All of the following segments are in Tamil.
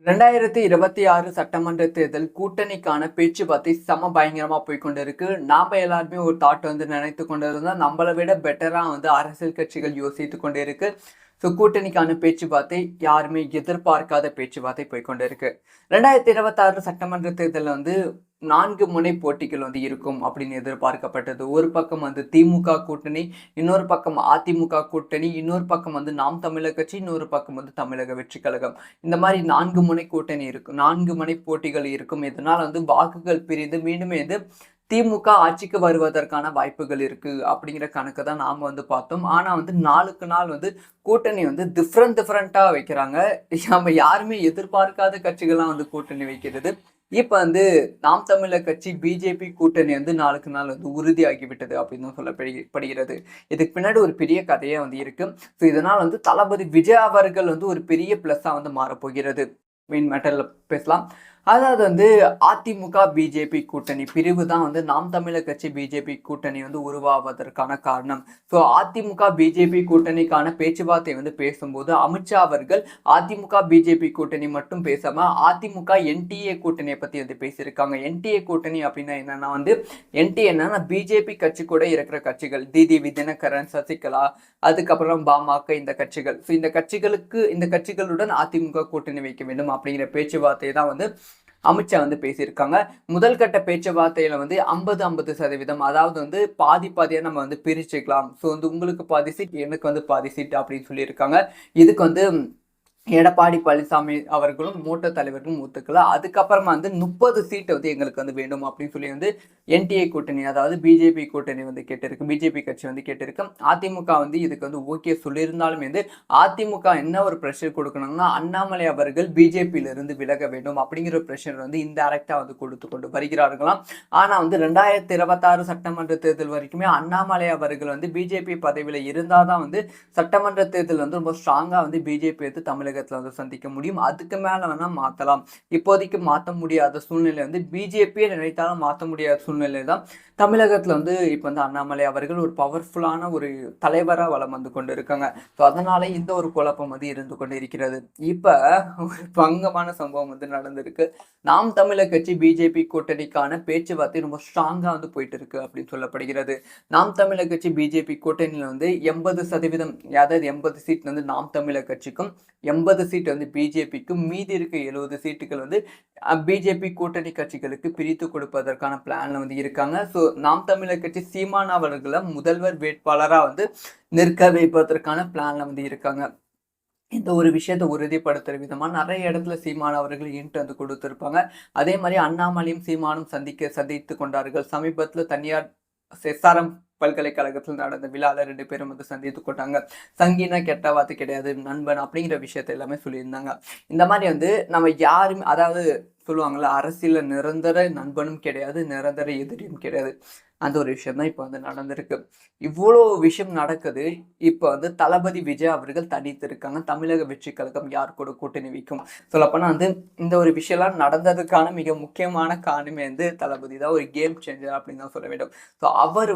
2026 சட்டமன்ற தேர்தல் கூட்டணிக்கான பேச்சுவார்த்தை செம பயங்கரமா போய்க்கொண்டிருக்கு. நாம எல்லாருமே ஒரு தாட் நினைத்து கொண்டிருந்தா நம்மளை விட பெட்டரா அரசியல் கட்சிகள் யோசித்து கொண்டிருக்கு. கூட்டணிக்கான பேச்சுவார்த்தை யாருமே எதிர்பார்க்காத பேச்சுவார்த்தை போய்க்கொண்டிருக்கு. 2026 சட்டமன்ற தேர்தலில் 4 முனை போட்டிகள் இருக்கும் அப்படின்னு எதிர்பார்க்கப்பட்டது. ஒரு பக்கம் திமுக கூட்டணி, இன்னொரு பக்கம் அதிமுக கூட்டணி, இன்னொரு பக்கம் நாம் தமிழர் கட்சி, இன்னொரு பக்கம் தமிழக வெற்றி கழகம். இந்த மாதிரி 4 முனை கூட்டணி இருக்கும், 4 முனை போட்டிகள் இருக்கும். இதனால் வாக்குகள் பிரிந்து மீண்டுமே திமுக ஆட்சிக்கு வருவதற்கான வாய்ப்புகள் இருக்கு அப்படிங்கிற கணக்கு தான் நாம பார்த்தோம். ஆனா நாளுக்கு நாள் கூட்டணி டிஃப்ரெண்டா வைக்கிறாங்க. நம்ம யாருமே எதிர்பார்க்காத கட்சிகள்லாம் கூட்டணி வைக்கிறது. இப்ப நாம் தமிழர் கட்சி பிஜேபி கூட்டணி நாளுக்கு நாள் உறுதியாகிவிட்டது அப்படின்னு தான் சொல்லப்படுகிறது. இதுக்கு பின்னாடி ஒரு பெரிய கதையே இருக்கு. ஸோ இதனால் தளபதி விஜய் அவர்கள் ஒரு பெரிய பிளஸ்ஸா மாறப்போகிறது. மெயின் மேட்டர்ல பேசலாம். அதாவது அதிமுக பிஜேபி கூட்டணி பிரிவு தான் நாம் தமிழர் கட்சி பிஜேபி கூட்டணி உருவாவதற்கான காரணம். ஸோ அதிமுக பிஜேபி கூட்டணிக்கான பேச்சுவார்த்தை பேசும்போது அமித்ஷா அவர்கள் அதிமுக பிஜேபி கூட்டணி மட்டும் பேசாம அதிமுக என்டிஏ கூட்டணியை பத்தி பேசியிருக்காங்க. என்டிஏ கூட்டணி அப்படின்னா என்னன்னா என்னன்னா பிஜேபி கட்சி கூட இருக்கிற கட்சிகள், டிடிவி தினகரன், சசிகலா, அதுக்கப்புறம் பாமக, இந்த கட்சிகள். ஸோ இந்த கட்சிகளுடன் அதிமுக கூட்டணி வைக்க வேண்டும் அப்படிங்கிற பேச்சுவார்த்தை தான் அமித்ஷா பேசியிருக்காங்க. முதல் கட்ட பேச்சுவார்த்தையில 50-50%, அதாவது பாதி பாதியா நம்ம பிரிச்சுக்கலாம். ஸோ உங்களுக்கு பாதி சீட், எனக்கு பாதி சீட் அப்படின்னு சொல்லியிருக்காங்க. இதுக்கு எடப்பாடி பழனிசாமி அவர்களும் மூத்த தலைவர்களும் ஒத்துக்கல. அதுக்கப்புறமா 30 சீட் எங்களுக்கு வேண்டும் அப்படின்னு சொல்லி என்டிஏ கூட்டணி, அதாவது பிஜேபி கூட்டணி கேட்டிருக்கு, பிஜேபி கட்சி கேட்டிருக்கு. அதிமுக இதுக்கு ஓகே சொல்லியிருந்தாலும் அதிமுக என்ன ஒரு ப்ரெஷர் கொடுக்கணும்னா அண்ணாமலை அவர்கள் பிஜேபியில இருந்து விலக வேண்டும் அப்படிங்கிற ப்ரெஷர் இன்டைரக்டா கொடுத்து கொண்டு வருகிறார்களாம். ஆனா 2026 சட்டமன்ற தேர்தல் வரைக்குமே அண்ணாமலை அவர்கள் பிஜேபி பதவியில இருந்தாதான் சட்டமன்ற தேர்தல் ரொம்ப ஸ்ட்ராங்கா பிஜேபி தமிழக சந்திக்க முடியும். அதுக்கு மேல வேணா மாத்தலாம். இப்போதைக்கு மாற்ற முடியாத சூழ்நிலை பிஜேபியை நினைத்தாலும் மாற்ற முடியாத சூழ்நிலை தான் தமிழகத்துல இப்ப அண்ணாமலை அவர்கள் ஒரு பவர்ஃபுல்லான ஒரு தலைவரா வலம் கொண்டு இருக்காங்க. ஸோ அதனால இந்த ஒரு குழப்பம் இருந்து கொண்டு இருக்கிறது. இப்ப ஒரு பங்கமான சம்பவம் நடந்திருக்கு. நாம் தமிழர் கட்சி பிஜேபி கூட்டணிக்கான பேச்சுவார்த்தை ரொம்ப ஸ்ட்ராங்கா போயிட்டு இருக்கு அப்படின்னு சொல்லப்படுகிறது. நாம் தமிழர் கட்சி பிஜேபி கூட்டணியில 80%, அதாவது 80 சீட் நாம் தமிழர் கட்சிக்கும், 80 சீட் பிஜேபிக்கும், மீதி இருக்க 70 சீட்டுகள் பிஜேபி கூட்டணி கட்சிகளுக்கு பிரித்து கொடுப்பதற்கான பிளான்ல இருக்காங்க. ஸோ நாம் தமிழர் கட்சி சீமான் அவர்களை முதல்வர் வேட்பாளரா நிற்க வைப்பதற்கான பிளான்ல இருக்காங்க. இந்த ஒரு விஷயத்தை உறுதிப்படுத்துற விதமா நிறைய இடத்துல சீமான் அவர்கள் இன்ட்டு கொடுத்திருப்பாங்க. அதே மாதிரி அண்ணாமலையும் சீமானும் சந்தித்து கொண்டார்கள். சமீபத்துல தனியார் எஸ்ஆர்எம் பல்கலைக்கழகத்தில் நடந்த விழால 2 பேரும் சந்தித்து கொண்டாங்க. சங்கினா கெட்ட வார்த்தை கிடையாது, நண்பன் அப்படிங்கிற விஷயத்த எல்லாமே சொல்லியிருந்தாங்க. இந்த மாதிரி நம்ம யாருமே, அதாவது சொல்லுவாங்கல்ல, அரசியல நிரந்தர நண்பனும் கிடையாது, நிரந்தர எதிரியும் கிடையாது. அந்த ஒரு விஷயம் தான் இப்போ நடந்திருக்கு. இவ்வளோ விஷயம் நடக்குது. இப்போ தளபதி விஜய் அவர்கள் தனித்து இருக்காங்க. தமிழக வெற்றி கழகம் யார் கூட கூட்டணி வைக்கும்? சொல்லப்போனா இந்த ஒரு விஷயம்லாம் நடந்ததுக்கான மிக முக்கியமான காரணமே தளபதி தான், ஒரு கேம் சேஞ்சர் அப்படின்னு தான் சொல்ல வேண்டும். ஸோ அவர்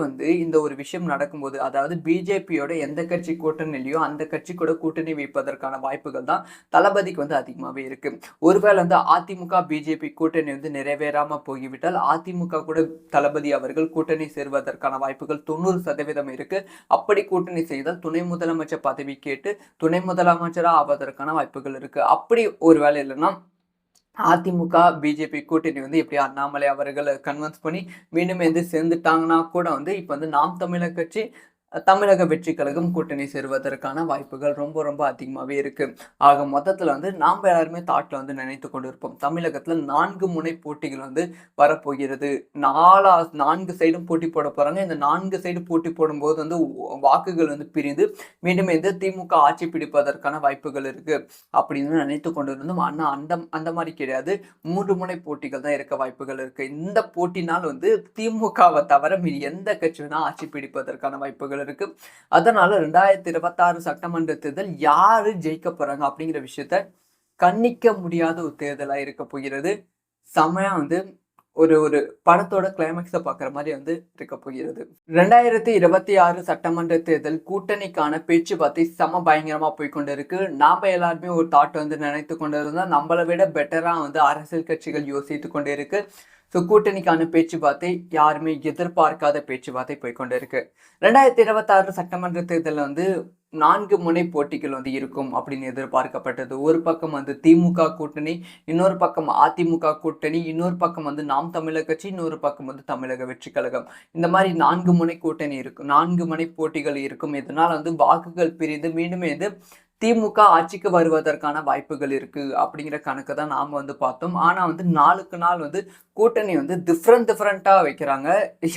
இந்த ஒரு விஷயம் நடக்கும்போது, அதாவது பிஜேபியோட எந்த கட்சி கூட்டணிலையோ அந்த கட்சி கூட கூட்டணி வைப்பதற்கான வாய்ப்புகள் தான் தளபதிக்கு அதிகமாகவே இருக்கு. ஒருவேளை அதிமுக பிஜேபி கூட்டணி நிறைவேறாம போய்விட்டால் அதிமுக கூட தளபதி அவர்கள் கூட்டணி சேர்வதற்கான வாய்ப்புகள் 90% இருக்கு. அப்படி கூட்டணி செய்தால் துணை முதலமைச்சர் பதவி கேட்டு துணை முதலமைச்சரா ஆவதற்கான வாய்ப்புகள் இருக்கு. அப்படி ஒரு வேலை இல்லைன்னா அதிமுக பிஜேபி கூட்டணி எப்படி அண்ணாமலை அவர்களை கன்வின்ஸ் பண்ணி மீண்டும் சேர்ந்துட்டாங்கன்னா கூட இப்ப நாம் தமிழர் கட்சி தமிழக வெற்றி கழகம் கூட்டணி சேருவதற்கான வாய்ப்புகள் ரொம்ப ரொம்ப அதிகமாகவே இருக்கு. ஆக மொத்தத்தில் நாம் எல்லாருமே தாட்ல நினைத்து கொண்டு இருப்போம், தமிழகத்துல 4 முனை போட்டிகள் வரப்போகிறது. 4 சைடும் போட்டி போட போறாங்க. இந்த 4 சைடு போட்டி போடும்போது வாக்குகள் பிரிந்து மீண்டும் திமுக ஆட்சி பிடிப்பதற்கான வாய்ப்புகள் இருக்கு அப்படின்னு நினைத்து கொண்டு இருந்தோம். ஆனா அந்த மாதிரி கிடையாது. 3 முனை போட்டிகள் தான் இருக்க வாய்ப்புகள் இருக்கு. இந்த போட்டினால் திமுகவை தவிர மீது எந்த கட்சி வேணா ஆட்சி பிடிப்பதற்கான வாய்ப்புகள் இருக்கு. அதனால 2026 சட்டமன்ற தேர்தல் யாரு ஜெயிக்க போறாங்க அப்படிங்கிற விஷயத்த கண்ணிக்க முடியாத ஒரு தேர்தலா இருக்க போகிறது. செமையா ஒரு ஒரு படத்தோட கிளைமேக்ஸை பார்க்குற மாதிரி வந்து இருக்க போகிறது. 2026 சட்டமன்ற தேர்தல் கூட்டணிக்கான பேச்சுவார்த்தை செம பயங்கரமா போய்க்கொண்டு இருக்கு. நாம எல்லாருமே ஒரு தாட் வந்து நினைத்து கொண்டு இருந்தா நம்மளை விட பெட்டரா வந்து அரசியல் கட்சிகள் யோசித்து கொண்டு இருக்கு. ஸோ கூட்டணிக்கான பேச்சுவார்த்தை யாருமே எதிர்பார்க்காத பேச்சுவார்த்தை போய்க்கொண்டு இருக்கு. 2026 சட்டமன்ற தேர்தலில் வந்து 4 முனை போட்டிகள் வந்து இருக்கும் அப்படின்னு எதிர்பார்க்கப்பட்டது. ஒரு பக்கம் வந்து திமுக கூட்டணி, இன்னொரு பக்கம் அதிமுக கூட்டணி, இன்னொரு பக்கம் வந்து நாம் தமிழர் கட்சி, இன்னொரு பக்கம் வந்து தமிழக வெற்றி கழகம். இந்த மாதிரி 4 முனை கூட்டணி இருக்கும், 4 முனை போட்டிகள் இருக்கும். இதனால வந்து வாக்குகள் பிரிந்து மீண்டுமே வந்து திமுக ஆட்சிக்கு வருவதற்கான வாய்ப்புகள் இருக்கு அப்படிங்கிற கணக்கு தான் நாம வந்து பார்த்தோம். ஆனா வந்து நாளுக்கு நாள் வந்து கூட்டணி வந்து டிஃப்ரெண்டா வைக்கிறாங்க.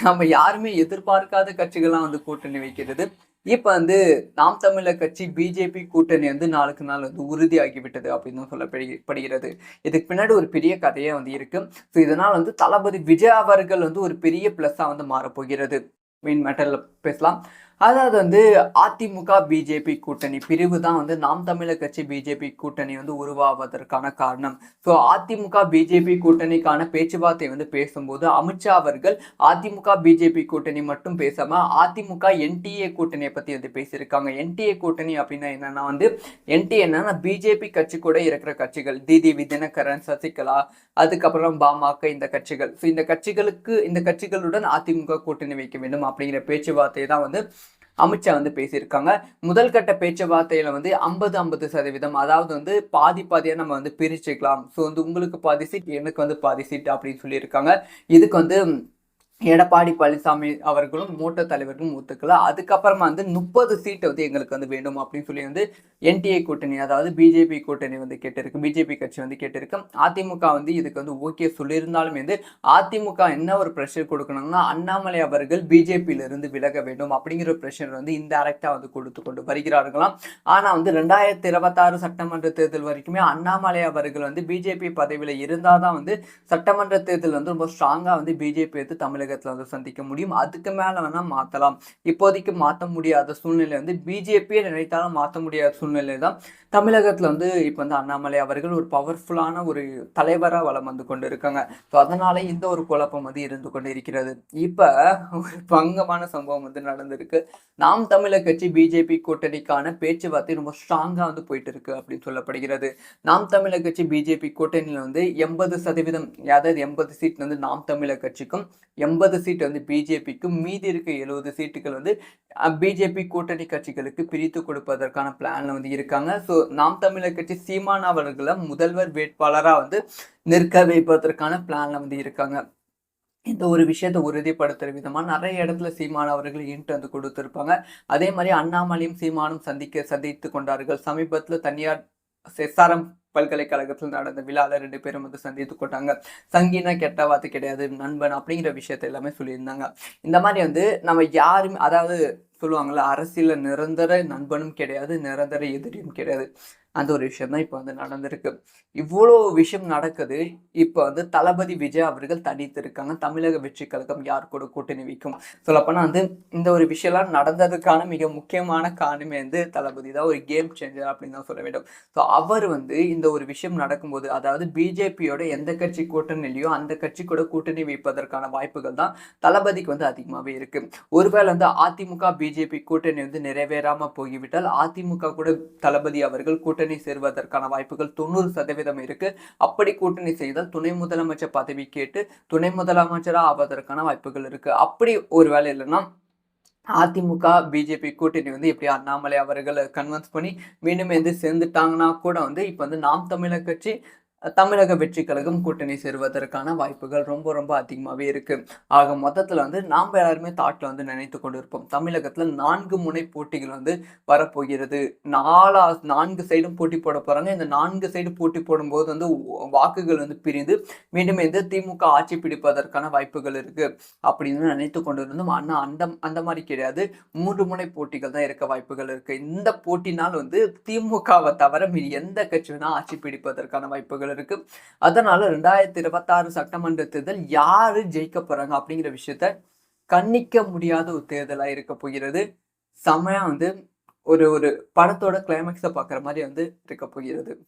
நம்ம யாருமே எதிர்பார்க்காத கட்சிகள்லாம் வந்து கூட்டணி வைக்கிறது. இப்ப வந்து நாம் தமிழர் கட்சி பிஜேபி கூட்டணி வந்து நாளுக்கு நாள் வந்து உறுதியாகிவிட்டது அப்படின்னு சொல்லப்படுகிறது. இதுக்கு பின்னாடி ஒரு பெரிய கதையே வந்து இருக்கு. ஸோ இதனால் வந்து தளபதி விஜய் அவர்கள் வந்து ஒரு பெரிய பிளஸ்ஸா வந்து மாறப்போகிறது. மெயின் மேட்டர்ல பேசலாம். அதாவது வந்து அதிமுக பிஜேபி கூட்டணி பிரிவு தான் வந்து நாம் தமிழர் கட்சி பிஜேபி கூட்டணி வந்து உருவாவதற்கான காரணம். ஸோ அதிமுக பிஜேபி கூட்டணிக்கான பேச்சுவார்த்தை வந்து பேசும்போது அமித்ஷா அவர்கள் அதிமுக பிஜேபி கூட்டணி மட்டும் பேசாம அதிமுக என்டிஏ கூட்டணியை பத்தி வந்து பேசியிருக்காங்க. என்டிஏ கூட்டணி அப்படின்னா என்னன்னா வந்து என்டிஏ என்னன்னா பிஜேபி கட்சி கூட இருக்கிற கட்சிகள், டிடிவி தினகரன், சசிகலா, அதுக்கப்புறம் பாமக, இந்த கட்சிகள். ஸோ இந்த கட்சிகளுடன் அதிமுக கூட்டணி வைக்க வேண்டும் அப்படிங்கிற பேச்சுவார்த்தை தான் வந்து அமித்ஷா வந்து பேசியிருக்காங்க. முதல் கட்ட பேச்சுவார்த்தையில வந்து 50-50% அதாவது வந்து பாதியா நம்ம வந்து பிரிச்சுக்கலாம். ஸோ வந்து உங்களுக்கு பாதி சீட், எனக்கு வந்து பாதி சீட் அப்படின்னு சொல்லியிருக்காங்க. இதுக்கு வந்து எடப்பாடி பழனிசாமி அவர்களும் மூத்த தலைவர்களும் ஒத்துக்கல. அதுக்கப்புறமா வந்து 30 சீட் வந்து எங்களுக்கு வந்து வேண்டும் அப்படின்னு சொல்லி வந்து என்டிஏ கூட்டணி, அதாவது பிஜேபி கூட்டணி வந்து கேட்டிருக்கு, பிஜேபி கட்சி வந்து கேட்டிருக்கு. அதிமுக வந்து இதுக்கு வந்து ஓகே சொல்லியிருந்தாலும் வந்து அதிமுக என்ன ஒரு ப்ரெஷர் கொடுக்கணும்னா அண்ணாமலை அவர்கள் பிஜேபியில இருந்து விலக வேண்டும் அப்படிங்கிற ப்ரெஷர் வந்து இன்டைரக்டா வந்து கொடுத்து கொண்டு வருகிறார்களாம். ஆனா வந்து 2026 சட்டமன்ற தேர்தல் வரைக்குமே அண்ணாமலை அவர்கள் வந்து பிஜேபி பதவியில இருந்தாதான் வந்து சட்டமன்ற தேர்தல் வந்து ரொம்ப ஸ்ட்ராங்கா வந்து பிஜேபி எடுத்து தமிழக வந்து சந்திக்க முடியும். அதுக்கு மேல வேணா மாத்தலாம். இப்போதைக்கு மாற்ற முடியாத சூழ்நிலை வந்து பிஜேபியை நினைத்தாலும் மாற்ற முடியாத சூழ்நிலை தான் தமிழகத்துல வந்து இப்ப வந்து அண்ணாமலை அவர்கள் ஒரு பவர்ஃபுல்லான ஒரு தலைவரா வலம் வந்து கொண்டு இருக்காங்க. ஸோ அதனால இந்த ஒரு குழப்பம் வந்து இருந்து கொண்டு இருக்கிறது. இப்ப ஒரு பங்கமான சம்பவம் வந்து நடந்திருக்கு. நாம் தமிழர் கட்சி பிஜேபி கூட்டணிக்கான பேச்சுவார்த்தை ரொம்ப ஸ்ட்ராங்கா வந்து போயிட்டு இருக்கு அப்படின்னு சொல்லப்படுகிறது. நாம் தமிழர் கட்சி பிஜேபி கூட்டணியில வந்து 80%, அதாவது 80 சீட் வந்து நாம் தமிழர் கட்சிக்கும், 80 சீட் வந்து பிஜேபிக்கும், மீதி இருக்க 70 சீட்டுகள் வந்து பிஜேபி கூட்டணி கட்சிகளுக்கு பிரித்து கொடுப்பதற்கான பிளான்ல வந்து இருக்காங்க. ஸோ நாம் தமிழர் கட்சி சீமான் அவர்களை முதல்வர் வேட்பாளரா வந்து நிற்க வைப்பதற்கான பிளான்ல வந்து இருக்காங்க. இந்த ஒரு விஷயத்தை உறுதிப்படுத்துற விதமா நிறைய இடத்துல சீமான் அவர்கள் இன்ட் வந்து கொடுத்திருப்பாங்க. அதே மாதிரி அண்ணாமலையும் சீமானும் சந்தித்து கொண்டார்கள். சமீபத்துல தனியார் எஸ்ஆர்எம் பல்கலைக்கழகத்தில் நடந்த விழால 2 பேரும் வந்து சந்தித்து கொண்டாங்க. சங்கினா கெட்ட வார்த்தை கிடையாது, நண்பன் அப்படிங்கிற விஷயத்த எல்லாமே சொல்லியிருந்தாங்க. இந்த மாதிரி வந்து நம்ம யாருமே, அதாவது சொல்லுவாங்கல்ல, அரசியல நிரந்தர நண்பனும் கிடையாது, நிரந்தர எதிரியும் கிடையாது. அந்த ஒரு விஷயம் தான் இப்போ வந்து நடந்திருக்கு. இவ்வளோ விஷயம் நடக்குது. இப்போ வந்து தளபதி விஜய் அவர்கள் தனித்து இருக்காங்க. தமிழக வெற்றி கழகம் யார் கூட கூட்டணி வைக்கும்? சொல்லப்போனால் வந்து இந்த ஒரு விஷயம்லாம் நடந்ததுக்கான மிக முக்கியமான காரணமே வந்து தளபதி தான். ஒரு கேம் சேஞ்சர் அப்படின்னு தான் சொல்ல வேண்டும். ஸோ அவர் வந்து இந்த ஒரு விஷயம் நடக்கும்போது, அதாவது பிஜேபியோட எந்த கட்சி கூட்டணிலையோ அந்த கட்சி கூட கூட்டணி வைப்பதற்கான வாய்ப்புகள் தான் தளபதிக்கு வந்து அதிகமாகவே இருக்கு. ஒருவேளை வந்து அதிமுக பிஜேபி கூட்டணி வந்து நிறைவேறாம போய்விட்டால் அதிமுக கூட தளபதி அவர்கள் கூட்டணி சேர்வதற்கான வாய்ப்புகள் 90% இருக்கு. அப்படி கூட்டணி செய்தால் துணை முதலமைச்சர் பதவி கேட்டு துணை முதலமைச்சரா ஆவதற்கான வாய்ப்புகள் இருக்கு. அப்படி ஒரு வேலை இல்லைன்னா அதிமுக பிஜேபி கூட்டணி வந்து எப்படி அண்ணாமலை அவர்களை கன்வின்ஸ் பண்ணி மீண்டும் வந்து சேர்ந்துட்டாங்கன்னா கூட வந்து இப்ப வந்து நாம் தமிழர் கட்சி தமிழக வெற்றி கழகம் கூட்டணி சேருவதற்கான வாய்ப்புகள் ரொம்ப ரொம்ப அதிகமாகவே இருக்கு. ஆக மொத்தத்தில் வந்து நாம் எல்லாருமே தாட்ல வந்து நினைத்து கொண்டு இருப்போம், தமிழகத்துல 4 முனை போட்டிகள் வந்து வரப்போகிறது. 4 சைடும் போட்டி போட போறாங்க. இந்த 4 சைடு போட்டி போடும்போது வந்து வாக்குகள் வந்து பிரிந்து மீண்டும் வந்து திமுக ஆட்சி பிடிப்பதற்கான வாய்ப்புகள் இருக்கு அப்படின்னு நினைத்து கொண்டு இருந்தோம். ஆனா அந்த மாதிரி கிடையாது. 3 முனை போட்டிகள் தான் இருக்க வாய்ப்புகள் இருக்கு. இந்த போட்டினால் வந்து திமுகவை தவிர மீறி எந்த கட்சி வேணா ஆட்சி பிடிப்பதற்கான வாய்ப்புகள் இருக்கு. அதனால 2026 சட்டமன்ற தேர்தல் யாரு ஜெயிக்க போறாங்க அப்படிங்கிற விஷயத்த கண்ணிக்க முடியாத ஒரு தேர்தலா இருக்க போகிறது. செமையா வந்து ஒரு ஒரு படத்தோட கிளைமேக்ஸை பார்க்குற மாதிரி வந்து இருக்க போகிறது.